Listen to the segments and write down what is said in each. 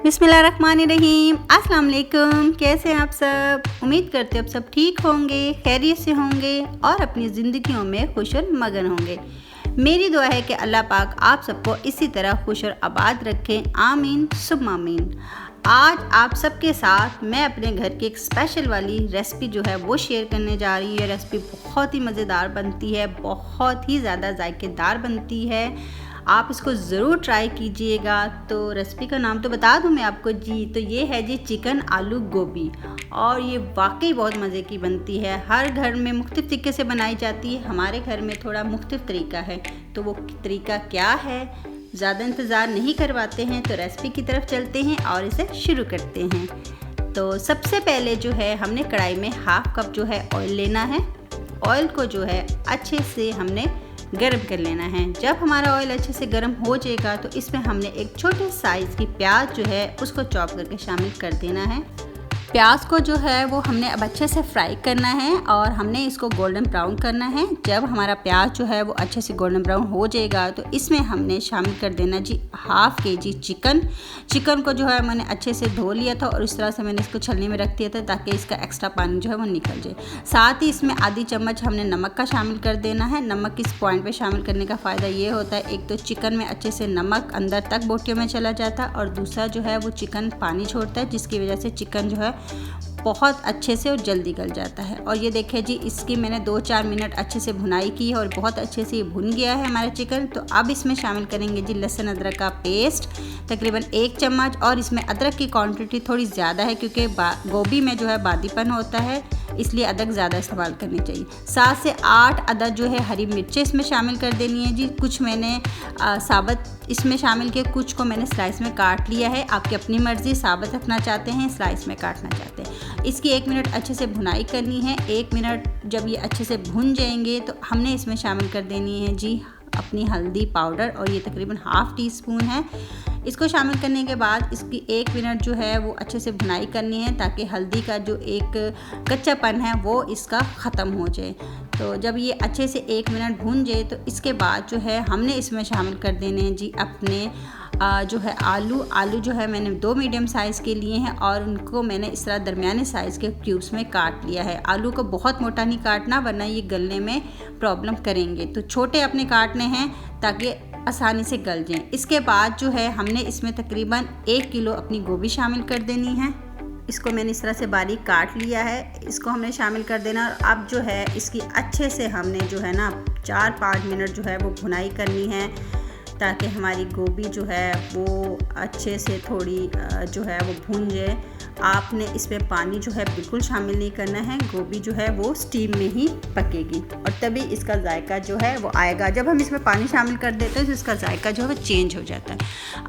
बिस्मिल्लाहिर्रहमानिर्रहीम। अस्सलाम वालेकुम। कैसे हैं आप सब? उम्मीद करते हैं आप सब ठीक होंगे, खैरियत से होंगे और अपनी ज़िंदगियों में खुश और मगन होंगे। मेरी दुआ है कि अल्लाह पाक आप सबको इसी तरह खुश और आबाद रखें। आमीन सुम्मा आमीन। आज आप सबके साथ मैं अपने घर की एक स्पेशल वाली रेसिपी जो है वो शेयर करने जा रही हूँ। ये रेसिपी बहुत ही मज़ेदार बनती है, बहुत ही ज़्यादा जायकेदार बनती है। आप इसको ज़रूर ट्राई कीजिएगा। तो रेसिपी का नाम तो बता दूं मैं आपको जी, तो ये है जी चिकन आलू गोभी, और ये वाकई बहुत मज़े की बनती है। हर घर में मुख्तलिफ तरीके से बनाई जाती है, हमारे घर में थोड़ा मुख्तलिफ तरीका है। तो वो तरीका क्या है, ज़्यादा इंतज़ार नहीं करवाते हैं, तो रेसिपी की तरफ चलते हैं और इसे शुरू करते हैं। तो सबसे पहले जो है हमने कढ़ाई में हाफ़ कप जो है ऑयल लेना है। ऑयल को जो है अच्छे से हमने गरम कर लेना है। जब हमारा ऑयल अच्छे से गरम हो जाएगा तो इसमें हमने एक छोटे साइज़ की प्याज जो है उसको चॉप करके शामिल कर देना है। प्याज को जो है वो हमने अब अच्छे से फ्राई करना है और हमने इसको गोल्डन ब्राउन करना है। जब हमारा प्याज जो है वो अच्छे से गोल्डन ब्राउन हो जाएगा तो इसमें हमने शामिल कर देना जी हाफ़ केजी चिकन को जो है मैंने अच्छे से धो लिया था और इस तरह से मैंने इसको छलनी में रख दिया था ताकि इसका एक्स्ट्रा पानी जो है वो निकल जाए। साथ ही इसमें आधी चम्मच हमने नमक का शामिल कर देना है। नमक किस पॉइंट पे शामिल करने का फ़ायदा ये होता है, एक तो चिकन में अच्छे से नमक अंदर तक बोटियों में चला जाता है और दूसरा जो है वो चिकन पानी छोड़ता है, जिसकी वजह से चिकन जो है बहुत अच्छे से और जल्दी गल जाता है। और ये देखिए जी, इसकी मैंने 2-4 मिनट अच्छे से भुनाई की है और बहुत अच्छे से ये भुन गया है हमारा चिकन। तो अब इसमें शामिल करेंगे जी लहसुन अदरक का पेस्ट, तकरीबन 1 चम्मच। और इसमें अदरक की क्वांटिटी थोड़ी ज़्यादा है क्योंकि गोभी में जो है बादीपन होता है, इसलिए अदरक ज़्यादा इस्तेमाल करनी चाहिए। 7 से 8 अदद जो है हरी मिर्चें इसमें शामिल कर देनी है जी। कुछ मैंने साबुत इसमें शामिल किए, कुछ को मैंने स्लाइस में काट लिया है। आपकी अपनी मर्ज़ी, साबुत रखना चाहते हैं, स्लाइस में काटना चाहते हैं। इसकी 1 मिनट अच्छे से भुनाई करनी है। 1 मिनट जब ये अच्छे से भुन जाएंगे तो हमने इसमें शामिल कर देनी है जी अपनी हल्दी पाउडर, और ये तकरीबन हाफ़ टी स्पून है। इसको शामिल करने के बाद इसकी 1 मिनट जो है वो अच्छे से भुनाई करनी है ताकि हल्दी का जो एक कच्चापन है वो इसका ख़त्म हो जाए। तो जब ये अच्छे से 1 मिनट भून जाए तो इसके बाद जो है हमने इसमें शामिल कर देने हैं जी अपने जो है आलू जो है मैंने 2 मीडियम साइज़ के लिए हैं और उनको मैंने इस तरह दरमियाने साइज़ के क्यूब्स में काट लिया है। आलू को बहुत मोटा नहीं काटना वरना ये गलने में प्रॉब्लम करेंगे, तो छोटे अपने काटने हैं ताकि आसानी से गल जाएं। इसके बाद जो है हमने इसमें तकरीबन 1 किलो अपनी गोभी शामिल कर देनी है। इसको मैंने इस तरह से बारीक काट लिया है, इसको हमने शामिल कर देना। और अब जो है इसकी अच्छे से हमने जो है ना 4-5 मिनट जो है वो भुनाई करनी है ताकि हमारी गोभी जो है वो अच्छे से थोड़ी जो है वो भून जाए। आपने इसमें पानी जो है बिल्कुल शामिल नहीं करना है, गोभी जो है वो स्टीम में ही पकेगी और तभी इसका जायका जो है वो आएगा। जब हम इसमें पानी शामिल कर देते हैं तो इसका जायका जो है वो चेंज हो जाता है।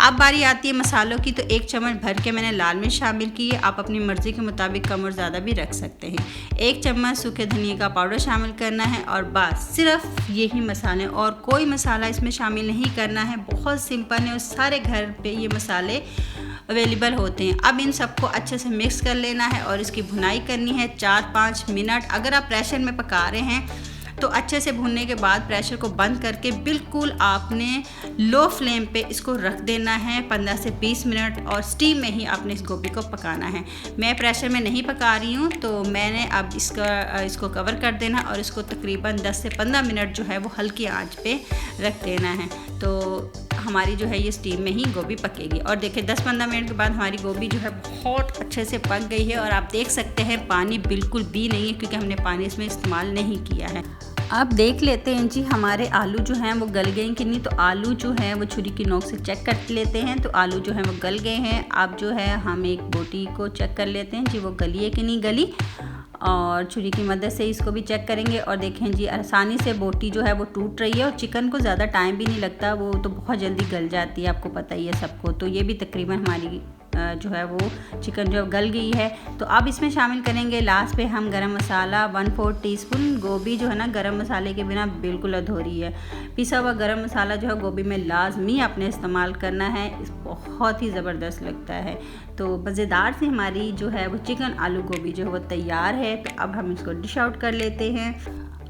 अब बारी आती है मसालों की, तो 1 चम्मच भर के मैंने लाल मिर्च शामिल की है। आप अपनी मर्ज़ी के मुताबिक कम और ज़्यादा भी रख सकते हैं। 1 चम्मच सूखे धनिया का पाउडर शामिल करना है और बस सिर्फ यही मसाले, और कोई मसाला इसमें शामिल नहीं करना है। बहुत सिंपल है और सारे घर पे ये मसाले अवेलेबल होते हैं। अब इन सबको अच्छे से मिक्स कर लेना है और इसकी भुनाई करनी है 4-5 मिनट। अगर आप प्रेशर में पका रहे हैं तो अच्छे से भुनने के बाद प्रेशर को बंद करके बिल्कुल आपने लो फ्लेम पे इसको रख देना है 15 से 20 मिनट, और स्टीम में ही आपने इस गोभी को पकाना है। मैं प्रेशर में नहीं पका रही हूँ तो मैंने अब इसको कवर कर देना और इसको तकरीबन 10 से 15 मिनट जो है वो हल्की आंच पे रख देना है। तो हमारी जो है ये स्टीम में ही गोभी पकेगी। और देखिए 10-15 मिनट के बाद हमारी गोभी जो है बहुत अच्छे से पक गई है और आप देख सकते हैं पानी बिल्कुल भी नहीं है क्योंकि हमने पानी इसमें इस्तेमाल नहीं किया है। अब देख लेते हैं जी हमारे आलू जो हैं वो गल गए कि नहीं। तो आलू जो है वो छुरी की नोक से चेक कर लेते हैं। तो आलू जो है वो गल गए हैं। अब जो है हम एक बोटी को चेक कर लेते हैं जी वो गली है कि नहीं गली, और छुरी की मदद से इसको भी चेक करेंगे। और देखें जी आसानी से बोटी जो है वो टूट रही है और चिकन को ज़्यादा टाइम भी नहीं लगता, वो तो बहुत जल्दी गल जाती है, आपको पता ही है सबको। तो ये भी तकरीबन हमारी जो है वो चिकन जो गल गई है। तो अब इसमें शामिल करेंगे लास्ट पे हम गरम मसाला 1/4 टीस्पून। गोभी जो है ना गरम मसाले के बिना बिल्कुल अधूरी है। पिसा हुआ गरम मसाला जो है गोभी में लाजमी आपने इस्तेमाल करना है, बहुत ही ज़बरदस्त लगता है। तो मज़ेदार से हमारी जो है वो चिकन आलू गोभी जो है वो तैयार है। तो अब हम इसको डिश आउट कर लेते हैं।